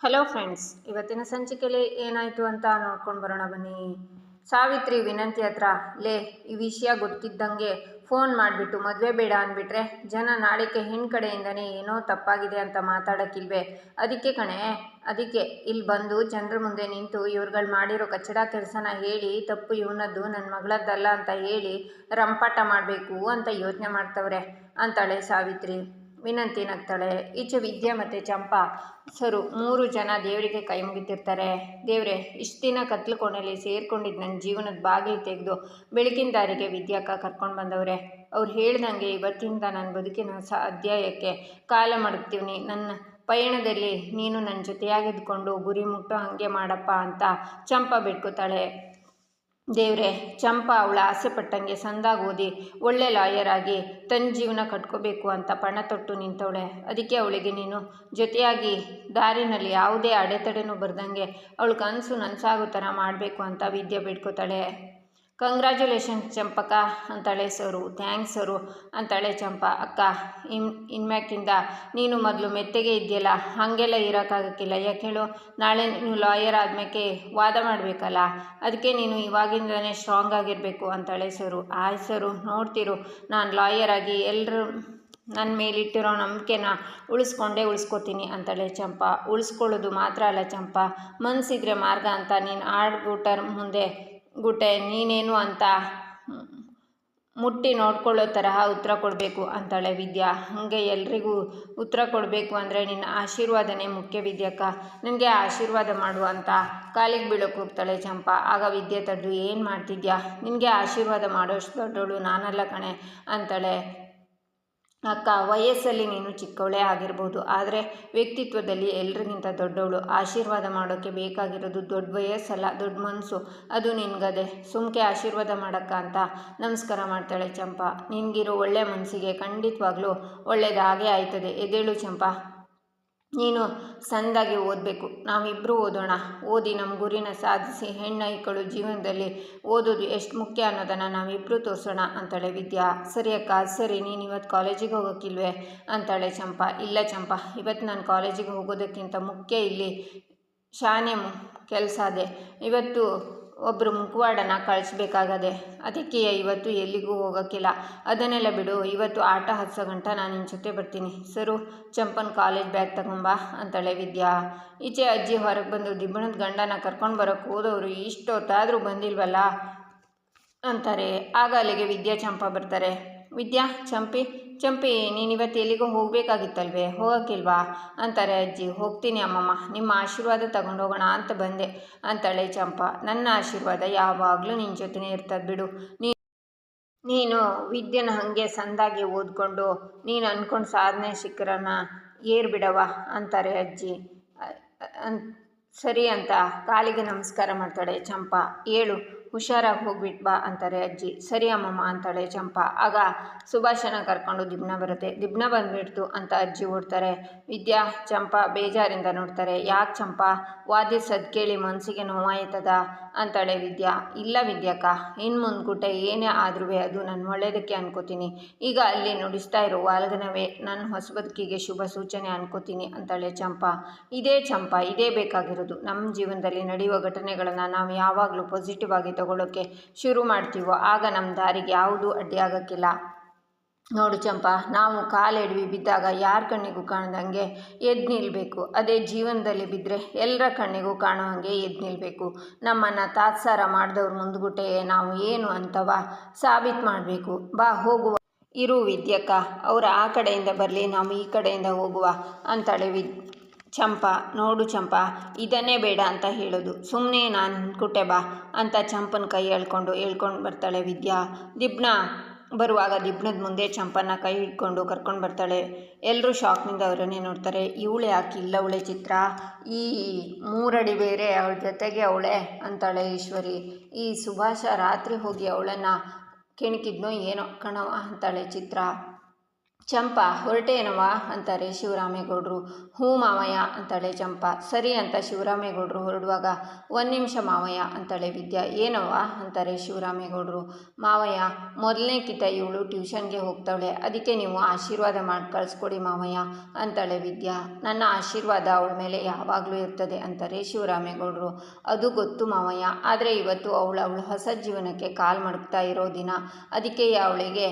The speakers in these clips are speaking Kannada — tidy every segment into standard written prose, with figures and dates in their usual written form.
ಹಲೋ ಫ್ರೆಂಡ್ಸ್, ಇವತ್ತಿನ ಸಂಚಿಕೆಯಲ್ಲಿ ಏನಾಯಿತು ಅಂತ ನೋಡ್ಕೊಂಡು ಬರೋಣ ಬನ್ನಿ. ಸಾವಿತ್ರಿ ವಿನಂತಿ ಹತ್ರ, ಈ ವಿಷಯ ಗೊತ್ತಿದ್ದಂಗೆ ಫೋನ್ ಮಾಡಿಬಿಟ್ಟು ಮದುವೆ ಬೇಡ ಅಂದ್ಬಿಟ್ರೆ ಜನ ನಾಳಿಕೆ ಹೆಣ್ಣು ಕಡೆಯಿಂದನೇ ಏನೋ ತಪ್ಪಾಗಿದೆ ಅಂತ ಮಾತಾಡೋಕ್ಕಿಲ್ವೇ? ಅದಕ್ಕೆ ಇಲ್ಲಿ ಬಂದು ಜನರ ಮುಂದೆ ನಿಂತು ಇವ್ರುಗಳು ಮಾಡಿರೋ ಕಚ್ಚಡ ಕೆಲಸನ ಹೇಳಿ ತಪ್ಪು ಇವನದ್ದು ನನ್ನ ಮಗಳದ್ದಲ್ಲ ಅಂತ ಹೇಳಿ ರಂಪಾಟ ಮಾಡಬೇಕು ಅಂತ ಯೋಚನೆ ಮಾಡ್ತವ್ರೆ ಅಂತಾಳೆ ಸಾವಿತ್ರಿ. ವಿನಂತಿ ನಗ್ತಾಳೆ. ಈಚೆ ವಿದ್ಯಾ ಮತ್ತು ಚಂಪಾ ಸರು 3 ಜನ ದೇವರಿಗೆ ಕೈ ಮುಗಿತಿರ್ತಾರೆ. ದೇವ್ರೆ, ಇಷ್ಟು ದಿನ ಕತ್ಲು ಕೋಣೆಯಲ್ಲಿ ಸೇರ್ಕೊಂಡಿದ್ದು ನನ್ನ ಜೀವನದ ಬಾಗಿಲು ತೆಗೆದು ಬೆಳಕಿನ ದಾರಿಗೆ ವಿದ್ಯಾಕ್ಕ ಕರ್ಕೊಂಡು ಬಂದವ್ರೆ. ಅವ್ರು ಹೇಳ್ದಂಗೆ ಇವತ್ತಿಂದ ನನ್ನ ಬದುಕಿನ ಅಧ್ಯಾಯಕ್ಕೆ ಕಾಲ ಮಡಗ್ತೀವಿ. ನನ್ನ ಪಯಣದಲ್ಲಿ ನೀನು ನನ್ನ ಜೊತೆಯಾಗಿದ್ದುಕೊಂಡು ಗುರಿ ಮುಟ್ಟೋ ಹಾಗೆ ಮಾಡಪ್ಪ ಅಂತ ಚಂಪಾ ಬೇಡ್ಕೋತಾಳೆ. ದೇವ್ರೆ, ಚಂಪಾ ಅವಳ ಆಸೆ ಪಟ್ಟಂಗೆ ಸಂದಾಗಿ ಓದಿ ಒಳ್ಳೆ ಲಾಯರ್ ಆಗಿ ತನ್ನ ಜೀವನ ಕಟ್ಕೋಬೇಕು ಅಂತ ಪಣ ತೊಟ್ಟು ನಿಂತವಳೆ. ಅದಕ್ಕೆ ಅವಳಿಗೆ ನೀನು ಜೊತೆಯಾಗಿ ದಾರಿನಲ್ಲಿ ಯಾವುದೇ ಅಡೆತಡೆನೂ ಬರ್ದಂಗೆ ಅವಳ ಕನಸು ನನಸಾಗೋ ಥರ ಮಾಡಬೇಕು ಅಂತ ವಿದ್ಯೆ ಬೇಡ್ಕೋತಾಳೆ. ಕಂಗ್ರ್ಯಾಚುಲೇಷನ್ಸ್ ಚಂಪಕ್ಕ ಅಂತಾಳೆ ಸರು. ಥ್ಯಾಂಕ್ಸ್ ಸರು ಅಂತಾಳೆ ಚಂಪಾ. ಅಕ್ಕ, ಇನ್ಮ್ಯಾಕಿಂದ ನೀನು ಮೊದಲು ಮೆತ್ತಗೆ ಇದೆಯಲ್ಲ, ಹಾಗೆಲ್ಲ ಇರೋಕ್ಕಾಗಕ್ಕಿಲ್ಲ. ಯಾಕೆ ಹೇಳು, ನಾಳೆ ನೀನು ಲಾಯರ್ ಆದ್ಮೇಲೆ ವಾದ ಮಾಡಬೇಕಲ್ಲ, ಅದಕ್ಕೆ ನೀನು ಇವಾಗಿಂದನೇ ಸ್ಟ್ರಾಂಗ್ ಆಗಿರಬೇಕು ಅಂತಾಳೆ ಸರು. ಆಯ್ತು ಸರು, ನೋಡ್ತಿರು, ನಾನು ಲಾಯರ್ ಆಗಿ ಎಲ್ಲರೂ ನನ್ನ ಮೇಲಿಟ್ಟಿರೋ ನಂಬಿಕೆನ ಉಳಿಸ್ಕೋತೀನಿ ಅಂತಾಳೆ ಚಂಪಾ. ಉಳಿಸ್ಕೊಳ್ಳೋದು ಮಾತ್ರ ಅಲ್ಲ ಚಂಪಾ, ಮನಸ್ಸಿದ್ರೆ ಮಾರ್ಗ ಅಂತ ನೀನು ಆಡ್ಗುಟರ್ ಮುಂದೆ ಗುಟೆ ನೀನೇನು ಅಂತ ಮುಟ್ಟಿ ನೋಡ್ಕೊಳ್ಳೋ ತರಹ ಉತ್ತರ ಕೊಡಬೇಕು ಅಂತಾಳೆ ವಿದ್ಯಾ. ಹಾಗೆ ಎಲ್ರಿಗೂ ಉತ್ತರ ಕೊಡಬೇಕು ಅಂದರೆ ನಿನ್ನ ಆಶೀರ್ವಾದನೇ ಮುಖ್ಯ ವಿದ್ಯಕ್ಕ, ನನಗೆ ಆಶೀರ್ವಾದ ಮಾಡು ಅಂತ ಕಾಲಿಗೆ ಬೀಳೋಕೆ ಹೋಗ್ತಾಳೆ ಚಂಪಾ. ಆಗ ವಿದ್ಯೆ ತಡೆದು, ಏನು ಮಾಡ್ತಿದ್ಯಾ, ನಿನಗೆ ಆಶೀರ್ವಾದ ಮಾಡೋಷ್ಟು ದೊಡ್ಡವಳು ನಾನಲ್ಲ ಕಣೆ ಅಂತಾಳೆ. ಅಕ್ಕ, ವಯಸ್ಸಲ್ಲಿ ನೀನು ಚಿಕ್ಕವಳೇ ಆಗಿರ್ಬೋದು, ಆದರೆ ವ್ಯಕ್ತಿತ್ವದಲ್ಲಿ ಎಲ್ರಿಗಿಂತ ದೊಡ್ಡವಳು. ಆಶೀರ್ವಾದ ಮಾಡೋಕ್ಕೆ ಬೇಕಾಗಿರೋದು ದೊಡ್ಡ ವಯಸ್ಸಲ್ಲ, ದೊಡ್ಡ ಮನಸ್ಸು. ಅದು ನಿನಗದೆ. ಸುಮ್ಕೆ ಆಶೀರ್ವಾದ ಮಾಡಕ್ಕ ಅಂತ ನಮಸ್ಕಾರ ಮಾಡ್ತಾಳೆ ಚಂಪಾ. ನಿನಗಿರೋ ಒಳ್ಳೆ ಮನಸ್ಸಿಗೆ ಖಂಡಿತವಾಗ್ಲೂ ಒಳ್ಳೇದಾಗೇ ಆಯ್ತದೆ. ಎದ್ದೇಳು ಚಂಪಾ, ನೀನು ಸಂದಾಗಿ ಓದಬೇಕು. ನಾವಿಬ್ಬರು ಓದೋಣ. ಓದಿ ನಮ್ಮ ಗುರಿನ ಸಾಧಿಸಿ ಹೆಣ್ಣೈಕಳು ಜೀವನದಲ್ಲಿ ಓದೋದು ಎಷ್ಟು ಮುಖ್ಯ ಅನ್ನೋದನ್ನು ನಾವಿಬ್ಬರು ತೋರಿಸೋಣ ಅಂತಾಳೆ ವಿದ್ಯಾ. ಸರಿ ಅಕ್ಕ, ಸರಿ, ನೀನು ಇವತ್ತು ಕಾಲೇಜಿಗೆ ಹೋಗೋಕ್ಕಿಲ್ವೇ ಅಂತಾಳೆ ಚಂಪಾ. ಇಲ್ಲ ಚಂಪಾ, ಇವತ್ತು ನಾನು ಕಾಲೇಜಿಗೆ ಹೋಗೋದಕ್ಕಿಂತ ಮುಖ್ಯ ಇಲ್ಲಿ ಶಾನೆ ಕೆಲಸ ಅದೇ. ಇವತ್ತು ಒಬ್ಬರು ಮುಖವಾಡನ ಕಳಿಸ್ಬೇಕಾಗದೆ, ಅದಕ್ಕೆ ಇವತ್ತು ಎಲ್ಲಿಗೂ ಹೋಗೋಕ್ಕಿಲ್ಲ. ಅದನ್ನೆಲ್ಲ ಬಿಡು, ಇವತ್ತು ಆಟ ಹತ್ಸೋ ಗಂಟ ನಾನು ನಿನ್ನ ಜೊತೆ ಬರ್ತೀನಿ. ಸರು, ಚಂಪನ್ ಕಾಲೇಜ್ ಬ್ಯಾಗ್ ತಗೊಂಬಾ ಅಂತಾಳೆ ವಿದ್ಯಾ. ಈಚೆ ಅಜ್ಜಿ ಹೊರಗೆ ಬಂದು ದಿಬ್ಬಣದ ಗಂಡನ ಕರ್ಕೊಂಡು ಬರೋಕ್ಕೆ ಹೋದವರು ಇಷ್ಟೊತ್ತಾದರೂ ಬಂದಿಲ್ವಲ್ಲ ಅಂತಾರೆ. ಆಗ ಅಲ್ಲಿಗೆ ವಿದ್ಯಾ ಚಂಪಾ ಬರ್ತಾರೆ. ವಿದ್ಯಾ, ಚಂಪಿ ನೀನಿವತ್ತು ಎಲ್ಲಿಗೋ ಹೋಗಬೇಕಾಗಿತ್ತಲ್ವೇ, ಹೋಗೋಕ್ಕಿಲ್ವಾ ಅಂತಾರೆ ಅಜ್ಜಿ. ಹೋಗ್ತೀನಿ ಅಮ್ಮಮ್ಮ, ನಿಮ್ಮ ಆಶೀರ್ವಾದ ತಗೊಂಡೋಗೋಣ ಅಂತ ಬಂದೆ ಅಂತಾಳೆ ಚಂಪಾ. ನನ್ನ ಆಶೀರ್ವಾದ ಯಾವಾಗಲೂ ನಿನ್ನ ಜೊತೆನೇ ಇರ್ತದೆ ಬಿಡು. ನೀನು ವಿದ್ಯೆನ ಹಾಗೆ ಸಂದಾಗಿ ಓದ್ಕೊಂಡು ನೀನು ಅಂದ್ಕೊಂಡು ಸಾಧನೆ ಶಿಖರನ ಏರ್ಬಿಡವ ಅಂತಾರೆ ಅಜ್ಜಿ. ಸರಿ ಅಂತ ಕಾಲಿಗೆ ನಮಸ್ಕಾರ ಮಾಡ್ತಾಳೆ ಚಂಪಾ. ಏಳು, ಹುಷಾರಾಗಿ ಹೋಗ್ಬಿಟ್ಟು ಬಾ ಅಂತಾರೆ ಅಜ್ಜಿ. ಸರಿ ಅಮ್ಮಮ್ಮ ಅಂತಾಳೆ ಚಂಪಾ. ಆಗ ಸುಭಾಷನ ಕರ್ಕೊಂಡು ದಿಬ್ನ ಬರುತ್ತೆ. ದಿಬ್ನ ಬಂದುಬಿಡ್ತು ಅಂತ ಅಜ್ಜಿ ಓಡ್ತಾರೆ. ವಿದ್ಯಾ, ಚಂಪಾ ಬೇಜಾರಿಂದ ನೋಡ್ತಾರೆ. ಯಾಕೆ ಚಂಪಾ, ವಾದ್ಯ ಸದ್ ಕೇಳಿ ಮನಸ್ಸಿಗೆ ನೋವಾಯ್ತದ ಅಂತಾಳೆ ವಿದ್ಯಾ. ಇಲ್ಲ ವಿದ್ಯಾಕ್ಕ, ಇನ್ನು ಮುಂದ್ಗುಟೆ ಏನೇ ಆದ್ರೂ ಅದು ನನ್ನ ಒಳ್ಳೆಯದಕ್ಕೆ ಅನ್ಕೋತೀನಿ. ಈಗ ಅಲ್ಲಿ ನುಡಿಸ್ತಾ ಇರೋ ವಾಲ್ಗನವೇ ನನ್ನ ಹೊಸ ಬದುಕಿಗೆ ಶುಭ ಸೂಚನೆ ಅನ್ಕೋತೀನಿ ಅಂತಾಳೆ ಚಂಪಾ. ಚಂಪಾ, ಇದೇ ಬೇಕಾಗಿರೋದು. ನಮ್ಮ ಜೀವನದಲ್ಲಿ ನಡೆಯುವ ಘಟನೆಗಳನ್ನು ನಾವು ಯಾವಾಗಲೂ ಪಾಸಿಟಿವ್ ಆಗಿ ತಗೊಳ್ಳೋಕ್ಕೆ ಶುರು ಮಾಡ್ತೀವೋ ಆಗ ನಮ್ಮ ದಾರಿಗೆ ಯಾವುದೂ ಅಡ್ಡಿಯಾಗಕ್ಕಿಲ್ಲ. ನೋಡು ಚಂಪಾ, ನಾವು ಕಾಲೆಡವಿ ಬಿದ್ದಾಗ ಯಾರ ಕಣ್ಣಿಗೂ ಕಾಣ್ದಂಗೆ ಎದ್ದು ನಿಲ್ಲಬೇಕು. ಅದೇ ಜೀವನದಲ್ಲಿ ಬಿದ್ದರೆ ಎಲ್ಲರ ಕಣ್ಣಿಗೂ ಕಾಣೋ ಹಾಗೆ ಎದ್ದು ನಿಲ್ಲಬೇಕು. ನಮ್ಮನ್ನು ತಾತ್ಸಾರ ಮಾಡಿದವ್ರ ಮುಂದ್ಗುಟೆ ನಾವು ಏನು ಅಂತವ ಸಾಬೀತು ಮಾಡಬೇಕು. ಬಾ ಹೋಗುವ. ಇರು ವಿದ್ಯಕ್ಕ, ಅವ್ರು ಆ ಕಡೆಯಿಂದ ಬರಲಿ, ನಾವು ಈ ಕಡೆಯಿಂದ ಹೋಗುವ ಅಂತಾಳೆ ಚಂಪಾ. ನೋಡು ಚಂಪಾ, ಇದನ್ನೇ ಬೇಡ ಅಂತ ಹೇಳೋದು, ಸುಮ್ಮನೆ ನಾನು ಕುಟೆ ಬಾ ಅಂತ ಚಂಪನ ಕೈ ಹೇಳ್ಕೊಂಡು ಬರ್ತಾಳೆ ವಿದ್ಯಾ. ದಿಬ್ನ ಬರುವಾಗ ದಿಬ್ನದ ಮುಂದೆ ಚಂಪನ ಕೈ ಹಿಡ್ಕೊಂಡು ಕರ್ಕೊಂಡು ಬರ್ತಾಳೆ. ಎಲ್ಲರೂ ಶಾಕ್ನಿಂದ ಅವರನ್ನೇ ನೋಡ್ತಾರೆ. ಇವಳೆ ಯಾಕೆ ಇಲ್ಲ, ಅವಳೆ ಚಿತ್ರ ಈ 3 ಅಡಿ ಬೇರೆ ಅವಳ ಜೊತೆಗೆ ಅವಳೆ ಅಂತಾಳೆ ಈಶ್ವರಿ. ಈ ಸುಭಾಷ ರಾತ್ರಿ ಹೋಗಿ ಅವಳನ್ನು ಕೆಣಕಿದ್ನೋ ಏನೋ ಕಣವ ಅಂತಾಳೆ ಚಿತ್ರ. ಚಂಪಾ ಹೊರಟೇನವ ಅಂತಾರೆ ಶಿವರಾಮೇಗೌಡರು. ಹ್ಞೂ ಮಾವಯ್ಯ ಅಂತಾಳೆ ಚಂಪಾ. ಸರಿ ಅಂತ ಶಿವರಾಮೇಗೌಡರು ಹೊರಡುವಾಗ, ಒಂದು ನಿಮಿಷ ಮಾವಯ್ಯ ಅಂತಾಳೆ ವಿದ್ಯಾ. ಏನವ್ವ ಅಂತಾರೆ ಶಿವರಾಮೇಗೌಡರು. ಮಾವಯ್ಯ, ಮೊದಲನೇ ಕಿತ ಇವಳು ಟ್ಯೂಷನ್ಗೆ ಹೋಗ್ತಾವಳೆ, ಅದಕ್ಕೆ ನೀವು ಆಶೀರ್ವಾದ ಮಾಡಿ ಕಳಿಸ್ಕೊಡಿ ಮಾವಯ್ಯ ಅಂತಾಳೆ ವಿದ್ಯಾ. ನನ್ನ ಆಶೀರ್ವಾದ ಅವಳ ಮೇಲೆ ಯಾವಾಗಲೂ ಇರ್ತದೆ ಅಂತಾರೆ ಶಿವರಾಮೇಗೌಡರು. ಅದು ಗೊತ್ತು ಮಾವಯ್ಯ, ಆದರೆ ಇವತ್ತು ಅವಳು ಹೊಸ ಜೀವನಕ್ಕೆ ಕಾಲು ಮಡಗ್ತಾ ಇರೋ ದಿನ, ಅದಕ್ಕೆ ಅವಳಿಗೆ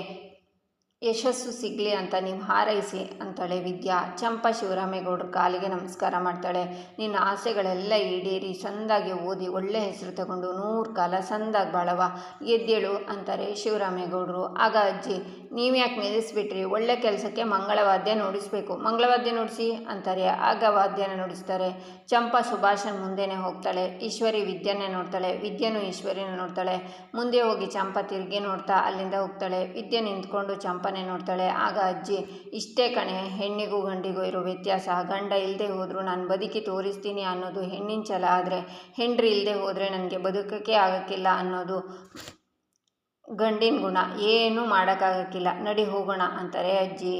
ಯಶಸ್ಸು ಸಿಗಲಿ ಅಂತ ನೀವು ಹಾರೈಸಿ ಅಂತಾಳೆ ವಿದ್ಯಾ. ಚಂಪಾ ಶಿವರಾಮೇಗೌಡರ ಕಾಲಿಗೆ ನಮಸ್ಕಾರ ಮಾಡ್ತಾಳೆ. ನಿನ್ನ ಆಸೆಗಳೆಲ್ಲ ಈಡೇರಿ ಸಂದಾಗಿ ಓದಿ ಒಳ್ಳೆ ಹೆಸರು ತಗೊಂಡು 100 ಕಾಲ ಸಂದಾಗಿ ಬಾಳವ, ಗೆದ್ದೇಳು ಅಂತಾರೆ ಶಿವರಾಮೇಗೌಡರು. ಆಗ ಅಜ್ಜಿ, ನೀವ್ಯಾಕೆ ನಿಲ್ಲಿಸ್ಬಿಟ್ರಿ, ಒಳ್ಳೆ ಕೆಲಸಕ್ಕೆ ಮಂಗಳವಾದ್ಯ ನುಡಿಸ್ಬೇಕು, ಮಂಗಳವಾದ್ಯ ನುಡಿಸಿ ಅಂತಾರೆ. ಆಗ ವಾದ್ಯನ ನುಡಿಸ್ತಾರೆ. ಚಂಪಾ ಸುಭಾಷನ್ ಮುಂದೆನೇ ಹೋಗ್ತಾಳೆ. ಈಶ್ವರಿ ವಿದ್ಯೆನೇ ನೋಡ್ತಾಳೆ, ವಿದ್ಯೆನೂ ಈಶ್ವರಿನ ನೋಡ್ತಾಳೆ. ಮುಂದೆ ಹೋಗಿ ಚಂಪಾ ತಿರುಗಿ ನೋಡ್ತಾ ಅಲ್ಲಿಂದ ಹೋಗ್ತಾಳೆ. ವಿದ್ಯೆ ನಿಂತ್ಕೊಂಡು ಚಂಪಾನೆ ನೋಡ್ತಾಳೆ. ಆಗ ಅಜ್ಜಿ, ಇಷ್ಟೇ ಕಣೆ ಹೆಣ್ಣಿಗೂ ಗಂಡಿಗೂ ಇರೋ ವ್ಯತ್ಯಾಸ, ಗಂಡ ಇಲ್ಲದೆ ಹೋದರೂ ನಾನು ಬದುಕಿ ತೋರಿಸ್ತೀನಿ ಅನ್ನೋದು ಹೆಣ್ಣಿನ ಛಲ, ಆದರೆ ಹೆಂಡ್ರಿ ಇಲ್ಲದೆ ಹೋದರೆ ನನಗೆ ಬದುಕಕ್ಕೆ ಆಗಕ್ಕಿಲ್ಲ ಅನ್ನೋದು ಗಂಡಿನ ಗುಣ, ಏನೂ ಮಾಡೋಕ್ಕಾಗಕ್ಕಿಲ್ಲ, ನಡಿ ಹೋಗೋಣ ಅಂತಾರೆ ಅಜ್ಜಿ.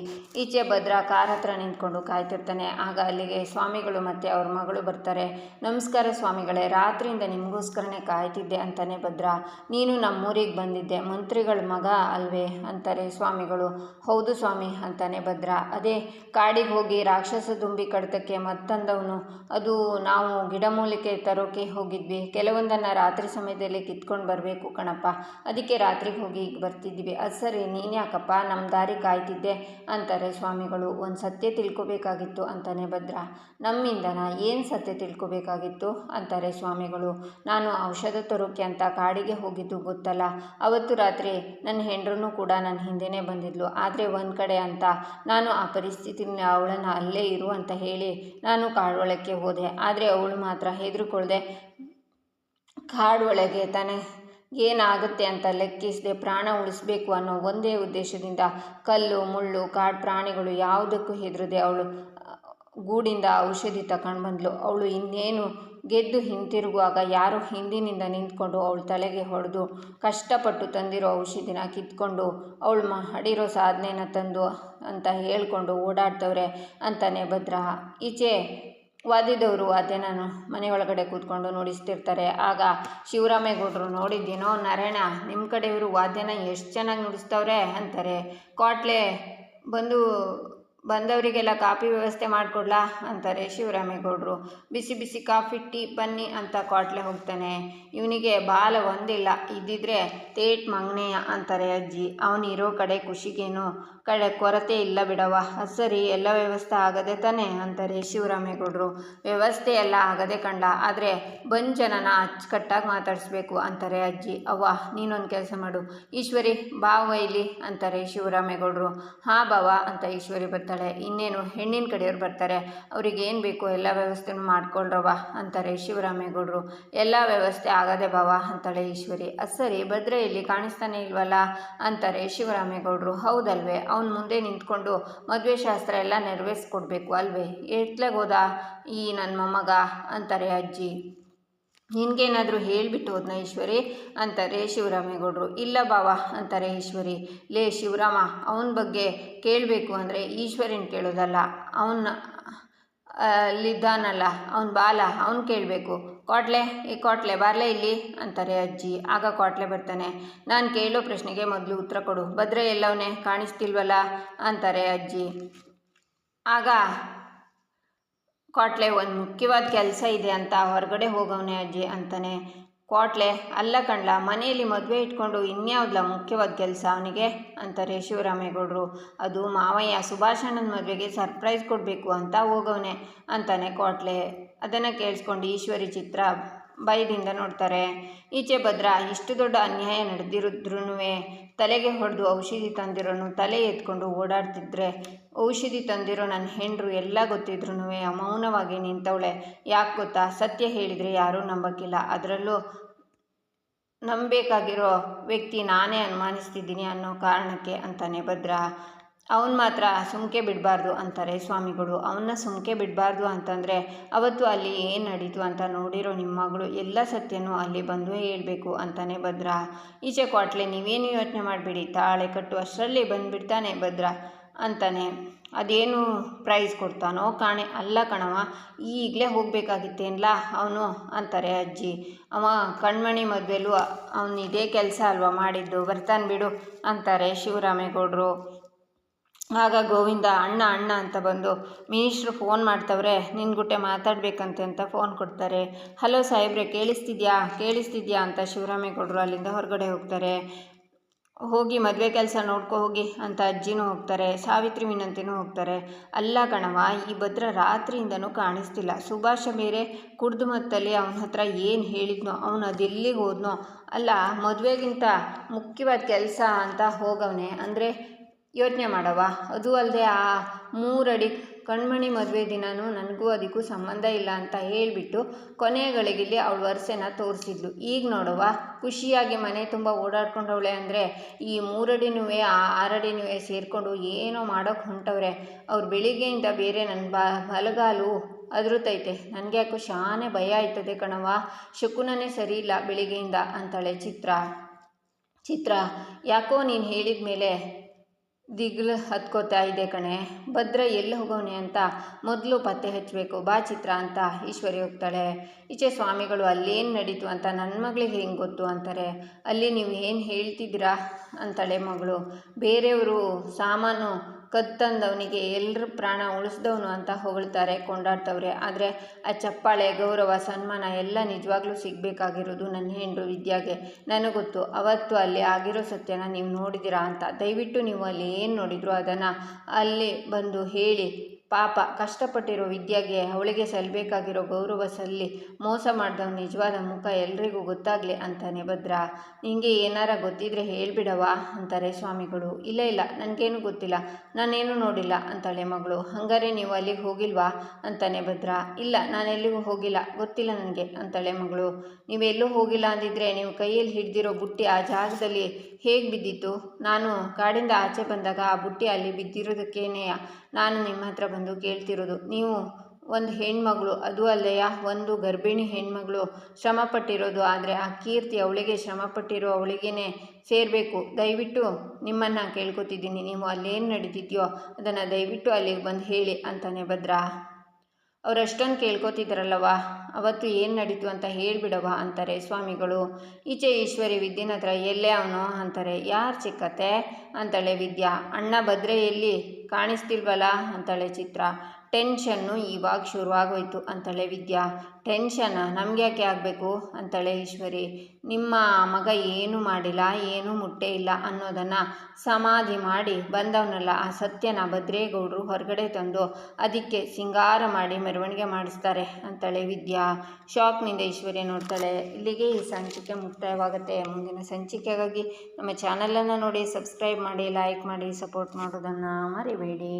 ಈಚೆ ಭದ್ರ ಕಾರ್ ಹತ್ರ ನಿಂತ್ಕೊಂಡು ಕಾಯ್ತಿರ್ತಾನೆ. ಆಗ ಅಲ್ಲಿಗೆ ಸ್ವಾಮಿಗಳು ಮತ್ತು ಅವ್ರ ಮಗಳು ಬರ್ತಾರೆ. ನಮಸ್ಕಾರ ಸ್ವಾಮಿಗಳೇ, ರಾತ್ರಿಯಿಂದ ನಿಮಗೋಸ್ಕರನೇ ಕಾಯ್ತಿದ್ದೆ ಅಂತಾನೆ ಭದ್ರ. ನೀನು ನಮ್ಮೂರಿಗೆ ಬಂದಿದ್ದೆ, ಮಂತ್ರಿಗಳ ಮಗ ಅಲ್ವೇ ಅಂತಾರೆ ಸ್ವಾಮಿಗಳು. ಹೌದು ಸ್ವಾಮಿ ಅಂತಾನೆ ಭದ್ರ. ಅದೇ ಕಾಡಿಗೆ ಹೋಗಿ ರಾಕ್ಷಸ ದುಂಬಿ ಕಡ್ತಕ್ಕೆ ಮತ್ತಂದವನು, ಅದು ನಾವು ಗಿಡಮೂಲಿಕೆ ತರೋಕೆ ಹೋಗಿದ್ವಿ, ಕೆಲವೊಂದನ್ನು ರಾತ್ರಿ ಸಮಯದಲ್ಲಿ ಕಿತ್ಕೊಂಡು ಬರಬೇಕು ಕಣಪ್ಪ, ಅದಕ್ಕೆ ರಾತ್ರಿಗೆ ಹೋಗಿ ಈಗ ಬರ್ತಿದ್ವಿ. ಅದು ಸರಿ, ನೀನು ಯಾಕಪ್ಪ ನಮ್ಮ ದಾರಿ ಕಾಯ್ತಿದ್ದೆ ಅಂತಾರೆ ಸ್ವಾಮಿಗಳು. ಒಂದು ಸತ್ಯ ತಿಳ್ಕೊಬೇಕಾಗಿತ್ತು ಅಂತಾನೆ ಭದ್ರ. ನಮ್ಮಿಂದನ ಏನು ಸತ್ಯ ತಿಳ್ಕೊಬೇಕಾಗಿತ್ತು ಅಂತಾರೆ ಸ್ವಾಮಿಗಳು. ನಾನು ಔಷಧ ತರೋಕೆ ಅಂತ ಕಾಡಿಗೆ ಹೋಗಿದ್ದು ಗೊತ್ತಲ್ಲ, ಅವತ್ತು ರಾತ್ರಿ ನನ್ನ ಹೆಂಡ್ರೂ ಕೂಡ ನನ್ನ ಹಿಂದೆನೇ ಬಂದಿದ್ಲು. ಆದರೆ ಒಂದು ಕಡೆ ಅಂತ ನಾನು ಆ ಪರಿಸ್ಥಿತಿನ ಅವಳನ್ನು ಅಲ್ಲೇ ಇರು ಅಂತ ಹೇಳಿ ನಾನು ಕಾಡೊಳಕ್ಕೆ ಹೋದೆ. ಆದರೆ ಅವಳು ಮಾತ್ರ ಹೆದರ್ಕೊಳ್ದೆ ಕಾಡೊಳಗೆ ಏನಾಗುತ್ತೆ ಅಂತ ಲೆಕ್ಕಿಸದೆ ಪ್ರಾಣ ಉಳಿಸ್ಬೇಕು ಅನ್ನೋ ಒಂದೇ ಉದ್ದೇಶದಿಂದ ಕಲ್ಲು ಮುಳ್ಳು ಕಾಡು ಪ್ರಾಣಿಗಳು ಯಾವುದಕ್ಕೂ ಹೆದರದೆ ಅವಳು ಗೂಡಿಂದ ಔಷಧಿ ತಗೊಂಡು ಬಂದಳು. ಅವಳು ಇನ್ನೇನು ಗೆದ್ದು ಹಿಂತಿರುಗುವಾಗ ಯಾರೋ ಹಿಂದಿನಿಂದ ನಿಂತ್ಕೊಂಡು ಅವಳ ತಲೆಗೆ ಹೊಡೆದು ಕಷ್ಟಪಟ್ಟು ತಂದಿರೋ ಔಷಧಿನ ಕಿತ್ಕೊಂಡು ಅವಳು ಮಾಡಿರೋ ಸಾಧನೆನ ತಂದು ಅಂತ ಹೇಳ್ಕೊಂಡು ಓಡಾಡ್ತವ್ರೆ ಅಂತಾನೆ ಭದ್ರ. ಈಚೆ ವಾದ್ಯದವರು ವಾದ್ಯನ ಮನೆಯೊಳಗಡೆ ಕೂತ್ಕೊಂಡು ನುಡಿಸ್ತಿರ್ತಾರೆ. ಆಗ ಶಿವರಾಮೇಗೌಡರು, ನೋಡಿದ್ದೀನೋ ನಾರಾಯಣ, ನಿಮ್ಮ ಕಡೆಯವರು ವಾದ್ಯನ ಎಷ್ಟು ಚೆನ್ನಾಗಿ ನುಡಿಸ್ತವ್ರೆ ಅಂತಾರೆ. ಕ್ವಾಟ್ಲೆ ಬಂದವರಿಗೆಲ್ಲ ಕಾಫಿ ವ್ಯವಸ್ಥೆ ಮಾಡಿಕೊಡ್ಲಾ ಅಂತಾರೆ ಶಿವರಾಮೇಗೌಡರು. ಬಿಸಿ ಬಿಸಿ ಕಾಫಿ ಟೀ ಬನ್ನಿ ಅಂತ ಕ್ವಾಟ್ಲೆ ಹೋಗ್ತಾನೆ. ಇವನಿಗೆ ಬಾಲ ಒಂದಿಲ್ಲ, ಇದ್ದಿದ್ರೆ ತೇಟ್ ಮಂಗನೆಯ ಅಂತಾರೆ ಅಜ್ಜಿ. ಅವನಿರೋ ಕಡೆ ಖುಷಿಗೇನು ಕೊರತೆ ಇಲ್ಲ ಬಿಡವ. ಸರಿ, ಎಲ್ಲ ವ್ಯವಸ್ಥೆ ಆಗದೆ ತಾನೆ ಅಂತಾರೆ ಶಿವರಾಮೇಗೌಡರು. ವ್ಯವಸ್ಥೆ ಎಲ್ಲ ಆಗದೆ ಕಂಡ, ಆದರೆ ಬಂದು ಜನನ ಅಚ್ಚುಕಟ್ಟಾಗಿ ಮಾತಾಡಿಸ್ಬೇಕು ಅಂತಾರೆ ಅಜ್ಜಿ. ಅವ್ವ, ನೀನೊಂದು ಕೆಲಸ ಮಾಡು, ಈಶ್ವರಿ ಬಾವ ಇಲ್ಲಿ ಅಂತಾರೆ ಶಿವರಾಮೇಗೌಡರು. ಹಾಂ ಬಾವ ಅಂತ ಈಶ್ವರಿ ಬರ್ತಾಳೆ. ಇನ್ನೇನು ಹೆಣ್ಣಿನ ಕಡೆಯವ್ರು ಬರ್ತಾರೆ, ಅವ್ರಿಗೇನು ಬೇಕು ಎಲ್ಲ ವ್ಯವಸ್ಥೆನೂ ಮಾಡ್ಕೊಳ್ರವ ಅಂತಾರೆ ಶಿವರಾಮೇಗೌಡರು. ಎಲ್ಲ ವ್ಯವಸ್ಥೆ ಆಗದೆ ಬಾವ ಅಂತಾಳೆ ಈಶ್ವರಿ. ಸರಿ, ಭದ್ರ ಇಲ್ಲಿ ಕಾಣಿಸ್ತಾನೆ ಇಲ್ವಲ್ಲ ಅಂತಾರೆ ಶಿವರಾಮೇಗೌಡರು. ಹೌದಲ್ವೇ, ಅವನ ಮುಂದೆ ನಿಂತ್ಕೊಂಡು ಮದುವೆ ಶಾಸ್ತ್ರ ಎಲ್ಲ ನೆರವೇರಿಸ್ಕೊಡ್ಬೇಕು ಅಲ್ವೇ, ಎತ್ಲಾಗೋದ ಈ ನನ್ನ ಮೊಮ್ಮಗ ಅಂತಾರೆ ಅಜ್ಜಿ. ನಿನಗೇನಾದರೂ ಹೇಳಿಬಿಟ್ಟು ಹೋದ್ನ ಈಶ್ವರಿ ಅಂತಾರೆ ಶಿವರಾಮೇಗೌಡರು. ಇಲ್ಲ ಬಾವ ಅಂತಾರೆ ಈಶ್ವರಿ. ಲೇ ಶಿವರಾಮ, ಅವನ ಬಗ್ಗೆ ಕೇಳಬೇಕು ಅಂದರೆ ಈಶ್ವರಿನ ಕೇಳೋದಲ್ಲ, ಅಲ್ಲಿದ್ದಾನಲ್ಲ ಅವನ ಬಾಲ, ಅವನು ಕೇಳಬೇಕು. ಕ್ವಾಟ್ಲೆ ಬಾರ್ಲೆ ಇಲ್ಲಿ ಅಂತಾರೆ ಅಜ್ಜಿ. ಆಗ ಕ್ವಾಟ್ಲೆ ಬರ್ತಾನೆ. ನಾನು ಕೇಳೋ ಪ್ರಶ್ನೆಗೆ ಮೊದಲು ಉತ್ತರ ಕೊಡು, ಭದ್ರ ಎಲ್ಲವನೇ ಕಾಣಿಸ್ತಿಲ್ವಲ್ಲ ಅಂತಾರೆ ಅಜ್ಜಿ. ಆಗ ಕ್ವಾಟ್ಲೆ, ಒಂದು ಮುಖ್ಯವಾದ ಕೆಲಸ ಇದೆ ಅಂತ ಹೊರಗಡೆ ಹೋಗವನೇ ಅಜ್ಜಿ ಅಂತಾನೆ. ಕ್ವಾಟ್ಲೆ, ಅಲ್ಲ ಕಣ್ಲ, ಮನೆಯಲ್ಲಿ ಮದುವೆ ಇಟ್ಕೊಂಡು ಇನ್ಯಾವುದಲ್ಲ ಮುಖ್ಯವಾದ ಕೆಲಸ ಅವನಿಗೆ ಅಂತಾರೆ ಶಿವರಾಮೇಗೌಡರು. ಅದು ಮಾವಯ್ಯ ಸುಭಾಷಣ್ಣನ ಮದುವೆಗೆ ಸರ್ಪ್ರೈಸ್ ಕೊಡಬೇಕು ಅಂತ ಹೋಗವನೆ ಅಂತಾನೆ ಕ್ವಾಟ್ಲೆ. ಅದನ್ನು ಕೇಳಿಸ್ಕೊಂಡು ಈಶ್ವರಿ ಚಿತ್ರ ಭಯದಿಂದ ನೋಡ್ತಾರೆ. ಈಚೆ ಭದ್ರ, ಇಷ್ಟು ದೊಡ್ಡ ಅನ್ಯಾಯ ನಡೆದಿರಿದ್ರೂ ತಲೆಗೆ ಹೊಡೆದು ಔಷಧಿ ತಂದಿರೋನು ತಲೆ ಎತ್ಕೊಂಡು ಓಡಾಡ್ತಿದ್ರೆ, ಔಷಧಿ ತಂದಿರೋ ನನ್ನ ಹೆಂಡ್ರು ಎಲ್ಲ ಗೊತ್ತಿದ್ರೂ ಮೌನವಾಗಿ ನಿಂತವಳೆ. ಯಾಕೆ ಗೊತ್ತಾ, ಸತ್ಯ ಹೇಳಿದರೆ ಯಾರೂ ನಂಬಕ್ಕಿಲ್ಲ, ಅದರಲ್ಲೂ ನಂಬಬೇಕಾಗಿರೋ ವ್ಯಕ್ತಿ ನಾನೇ ಅನುಮಾನಿಸ್ತಿದ್ದೀನಿ ಅನ್ನೋ ಕಾರಣಕ್ಕೆ ಅಂತಾನೆ ಭದ್ರ. ಅವನು ಮಾತ್ರ ಸುಮ್ಕೆ ಬಿಡಬಾರ್ದು ಅಂತಾರೆ ಸ್ವಾಮಿಗಳು. ಅವನ್ನ ಸುಮ್ಕೆ ಬಿಡಬಾರ್ದು ಅಂತಂದರೆ ಅವತ್ತು ಅಲ್ಲಿ ಏನು ನಡೀತು ಅಂತ ನೋಡಿರೋ ನಿಮ್ಮ ಮಗಳು ಎಲ್ಲ ಸತ್ಯನೂ ಅಲ್ಲಿ ಬಂದು ಹೇಳಬೇಕು ಅಂತಾನೆ ಭದ್ರ. ಈಚೆ ಕ್ವಾಟ್ಲೆ, ನೀವೇನು ಯೋಚನೆ ಮಾಡಬೇಡಿ, ತಾಳೆ ಕಟ್ಟು ಅಷ್ಟರಲ್ಲಿ ಬಂದುಬಿಡ್ತಾನೆ ಭದ್ರ. ಅಂತಾನೆ. ಅದೇನು ಪ್ರೈಸ್ ಕೊಡ್ತಾನೋ ಕಾಣೆ. ಅಲ್ಲ ಕಣವ, ಈಗಲೇ ಹೋಗಬೇಕಾಗಿತ್ತೇನಲ್ಲ ಅವನು ಅಂತಾರೆ ಅಜ್ಜಿ. ಅವ ಕಣ್ಮಣಿ ಮದುವೆಲೂ ಅವನು ಇದೇ ಕೆಲಸ ಅಲ್ವಾ ಮಾಡಿದ್ದು, ಬರ್ತಾನೆ ಬಿಡು ಅಂತಾರೆ ಶಿವರಾಮೇಗೌಡರು. ಆಗ ಗೋವಿಂದ ಅಣ್ಣ ಅಣ್ಣ ಅಂತ ಬಂದು, ಮಿನಿಸ್ಟ್ರು ಫೋನ್ ಮಾಡ್ತವ್ರೆ, ನಿನ್ನ ಗುಟ್ಟೆ ಮಾತಾಡಬೇಕಂತೆ ಅಂತ ಫೋನ್ ಕೊಡ್ತಾರೆ. ಹಲೋ ಸಾಹೇಬ್ರೆ, ಕೇಳಿಸ್ತಿದ್ಯಾ ಅಂತ ಶಿವರಾಮೇಗೌಡರು ಅಲ್ಲಿಂದ ಹೊರಗಡೆ ಹೋಗ್ತಾರೆ. ಹೋಗಿ ಮದುವೆ ಕೆಲಸ ನೋಡ್ಕೊ ಹೋಗಿ ಅಂತ ಅಜ್ಜಿನೂ ಹೋಗ್ತಾರೆ. ಸಾವಿತ್ರಿ ವಿನಂತಿನೂ ಹೋಗ್ತಾರೆ. ಅಲ್ಲ ಕಣವ, ಈ ಭದ್ರ ರಾತ್ರಿಯಿಂದನೂ ಕಾಣಿಸ್ತಿಲ್ಲ. ಸುಭಾಷ ಬೇರೆ ಕುಡ್ದು ಮತ್ತಲ್ಲಿ ಅವನ ಹತ್ರ ಏನು ಹೇಳಿದ್ನೋ, ಅವನು ಅದೆಲ್ಲಿಗೆ ಹೋದ್ನೋ. ಅಲ್ಲ, ಮದುವೆಗಿಂತ ಮುಖ್ಯವಾದ ಕೆಲಸ ಅಂತ ಹೋಗವನೆ ಅಂದರೆ ಯೋಚನೆ ಮಾಡವ. ಅದು ಅಲ್ಲದೆ ಆ 3 ಅಡಿ ಕಣ್ಮಣಿ ಮದುವೆ ದಿನವೂ ನನಗೂ ಅದಕ್ಕೂ ಸಂಬಂಧ ಇಲ್ಲ ಅಂತ ಹೇಳಿಬಿಟ್ಟು ಕೊನೆಗಳಿಗಿಲ್ಲಿ ಅವಳ ವರ್ಷನ ತೋರಿಸಿದ್ಲು. ಈಗ ನೋಡವ, ಖುಷಿಯಾಗಿ ಮನೆ ತುಂಬ ಓಡಾಡ್ಕೊಂಡವಳೆ ಅಂದರೆ ಈ 3 ಅಡಿನೂ 6 ಅಡಿನೂ ಸೇರಿಕೊಂಡು ಏನೋ ಮಾಡೋಕ್ಕೆ ಹೊಂಟವ್ರೆ. ಅವ್ರು ಬೆಳಿಗ್ಗೆಯಿಂದ ಬೇರೆ ನನ್ನ ಬಲಗಾಲು ಅದ್ರುತೈತೆ. ನನಗೆ ಯಾಕೋ ಶಾನೆ ಭಯ ಆಯ್ತದೆ ಕಣವ. ಶಕುನನೇ ಸರಿ ಇಲ್ಲ ಬೆಳಿಗ್ಗೆಯಿಂದ ಅಂತಾಳೆ ಚಿತ್ರ ಯಾಕೋ ನೀನು ಹೇಳಿದ ಮೇಲೆ ದಿಗ್ಲು ಹತ್ಕೋತಾ ಇದೆ ಕಣೆ. ಭದ್ರ ಎಲ್ಲಿ ಹೋಗೋನೆ ಅಂತ ಮೊದಲು ಪತ್ತೆ ಹಚ್ಚಬೇಕು. ಬಾ ಚಿತ್ರ ಅಂತ ಈಶ್ವರಿ ಹೋಗ್ತಾಳೆ. ಈಚೆ ಸ್ವಾಮಿಗಳು ಅಲ್ಲೇನು ನಡೀತು ಅಂತ ನನ್ನ ಮಗಳಿಗೆ ಹೆಂಗೆ ಗೊತ್ತು ಅಂತಾರೆ. ಅಲ್ಲಿ ನೀವು ಏನು ಹೇಳ್ತಿದ್ದೀರಾ ಅಂತಾಳೆ ಮಗಳು. ಬೇರೆಯವರು ಸಾಮಾನು ಕತ್ತಂದವನಿಗೆ ಎಲ್ಲರ ಪ್ರಾಣ ಉಳಿಸ್ದವನು ಅಂತ ಹೊಗಳ್ತಾರೆ, ಕೊಂಡಾಡ್ತವ್ರೆ. ಆದರೆ ಆ ಚಪ್ಪಾಳೆ, ಗೌರವ, ಸನ್ಮಾನ ಎಲ್ಲ ನಿಜವಾಗ್ಲೂ ಸಿಗಬೇಕಾಗಿರೋದು ನನ್ನ ಹೆಂಡ್ರು ವಿದ್ಯಾಗೆ. ನನಗೊತ್ತು. ಅವತ್ತು ಅಲ್ಲಿ ಆಗಿರೋ ಸತ್ಯನ ನೀವು ನೋಡಿದ್ದೀರಾ ಅಂತ. ದಯವಿಟ್ಟು ನೀವು ಅಲ್ಲಿ ಏನು ನೋಡಿದ್ರು ಅದನ್ನು ಅಲ್ಲಿ ಬಂದು ಹೇಳಿ. ಪಾಪ ಕಷ್ಟಪಟ್ಟಿರೋ ವಿದ್ಯಾಗೆ ಅವಳಿಗೆ ಸಲ್ಲಬೇಕಾಗಿರೋ ಗೌರವ ಸಲ್ಲಿ. ಮೋಸ ಮಾಡಿದವ್ ನಿಜವಾದ ಮುಖ ಎಲ್ರಿಗೂ ಗೊತ್ತಾಗಲಿ ಅಂತಾನೆ ಭದ್ರ. ನಿನಗೆ ಏನಾರ ಗೊತ್ತಿದ್ರೆ ಹೇಳ್ಬಿಡವ ಅಂತಾರೆ ಸ್ವಾಮಿಗಳು. ಇಲ್ಲ ನನಗೇನು ಗೊತ್ತಿಲ್ಲ, ನಾನೇನು ನೋಡಿಲ್ಲ ಅಂತಾಳೆ ಮಗಳು. ಹಂಗಾರೆ ನೀವು ಅಲ್ಲಿಗೆ ಹೋಗಿಲ್ವಾ ಅಂತಾನೆ ಭದ್ರ. ಇಲ್ಲ, ನಾನೆಲ್ಲಿಗೂ ಹೋಗಿಲ್ಲ, ಗೊತ್ತಿಲ್ಲ ನನಗೆ ಅಂತಾಳೆ ಮಗಳು. ನೀವೆಲ್ಲೂ ಹೋಗಿಲ್ಲ ಅಂದಿದ್ರೆ ನೀವು ಕೈಯಲ್ಲಿ ಹಿಡ್ದಿರೋ ಬುಟ್ಟಿ ಆ ಜಾಗದಲ್ಲಿ ಹೇಗೆ ಬಿದ್ದಿತ್ತು? ನಾನು ಕಾಡಿಂದ ಆಚೆ ಬಂದಾಗ ಆ ಬುಟ್ಟಿ ಅಲ್ಲಿ ಬಿದ್ದಿರೋದಕ್ಕೇನೆ ನಾನು ನಿಮ್ಮ ಹತ್ರ ಬಂದು ಕೇಳ್ತಿರೋದು. ನೀವು ಒಂದು ಹೆಣ್ಮಗಳು, ಅದು ಅಲ್ಲಯ್ಯ ಒಂದು ಗರ್ಭಿಣಿ ಹೆಣ್ಮಗಳು ಶ್ರಮಪಟ್ಟಿರೋದು. ಆದರೆ ಆ ಕೀರ್ತಿ ಅವಳಿಗೆ, ಶ್ರಮಪಟ್ಟಿರೋ ಅವಳಿಗೇನೆ ಸೇರಬೇಕು. ದಯವಿಟ್ಟು ನಿಮ್ಮನ್ನು ಕೇಳ್ಕೊತಿದ್ದೀನಿ, ನೀವು ಅಲ್ಲೇನು ನಡೀತಿದ್ಯೋ ಅದನ್ನು ದಯವಿಟ್ಟು ಅಲ್ಲಿಗೆ ಬಂದು ಹೇಳಿ ಅಂತಾನೆ ಭದ್ರ. ಅವರಷ್ಟೊಂದು ಕೇಳ್ಕೊತಿದ್ರಲ್ಲವ, ಅವತ್ತು ಏನು ನಡೀತು ಅಂತ ಹೇಳಿಬಿಡವ ಅಂತಾರೆ ಸ್ವಾಮಿಗಳು. ಈಚೆ ಈಶ್ವರಿ ವಿದ್ಯೆನ ಹತ್ರ ಎಲ್ಲೇ ಅವನು ಅಂತಾರೆ. ಯಾರು ಚಿಕ್ಕತ್ತೆ ಅಂತಾಳೆ ವಿದ್ಯಾ. ಅಣ್ಣ ಭದ್ರೆ ಎಲ್ಲಿ ಕಾಣಿಸ್ತಿಲ್ವಲ್ಲ ಅಂತಾಳೆ ಚಿತ್ರ. ಟೆನ್ಷನ್ನು ಇವಾಗ ಶುರುವಾಗೋಯ್ತು ಅಂತಾಳೆ ವಿದ್ಯಾ. ಟೆನ್ಷನ್ ನಮ್ಗೆ ಯಾಕೆ ಆಗಬೇಕು ಅಂತಾಳೆ ಈಶ್ವರಿ. ನಿಮ್ಮ ಮಗ ಏನೂ ಮಾಡಿಲ್ಲ, ಏನೂ ಮುಟ್ಟೇ ಇಲ್ಲ ಅನ್ನೋದನ್ನು ಸಮಾಧಿ ಮಾಡಿ ಬಂದವನಲ್ಲ ಆ ಸತ್ಯನ ಭದ್ರೇಗೌಡರು ಹೊರಗಡೆ ತಂದು ಅದಕ್ಕೆ ಸಿಂಗಾರ ಮಾಡಿ ಮೆರವಣಿಗೆ ಮಾಡಿಸ್ತಾರೆ ಅಂತಾಳೆ ವಿದ್ಯಾ. ಶಾಕ್ನಿಂದ ಈಶ್ವರಿ ನೋಡ್ತಾಳೆ. ಇಲ್ಲಿಗೆ ಈ ಸಂಚಿಕೆ ಮುಕ್ತಾಯವಾಗುತ್ತೆ. ಮುಂದಿನ ಸಂಚಿಕೆಗಾಗಿ ನಮ್ಮ ಚಾನಲನ್ನು ನೋಡಿ, ಸಬ್ಸ್ಕ್ರೈಬ್ ಮಾಡಿ, ಲೈಕ್ ಮಾಡಿ, ಸಪೋರ್ಟ್ ಮಾಡೋದನ್ನು ಮರಿಬೇಡಿ.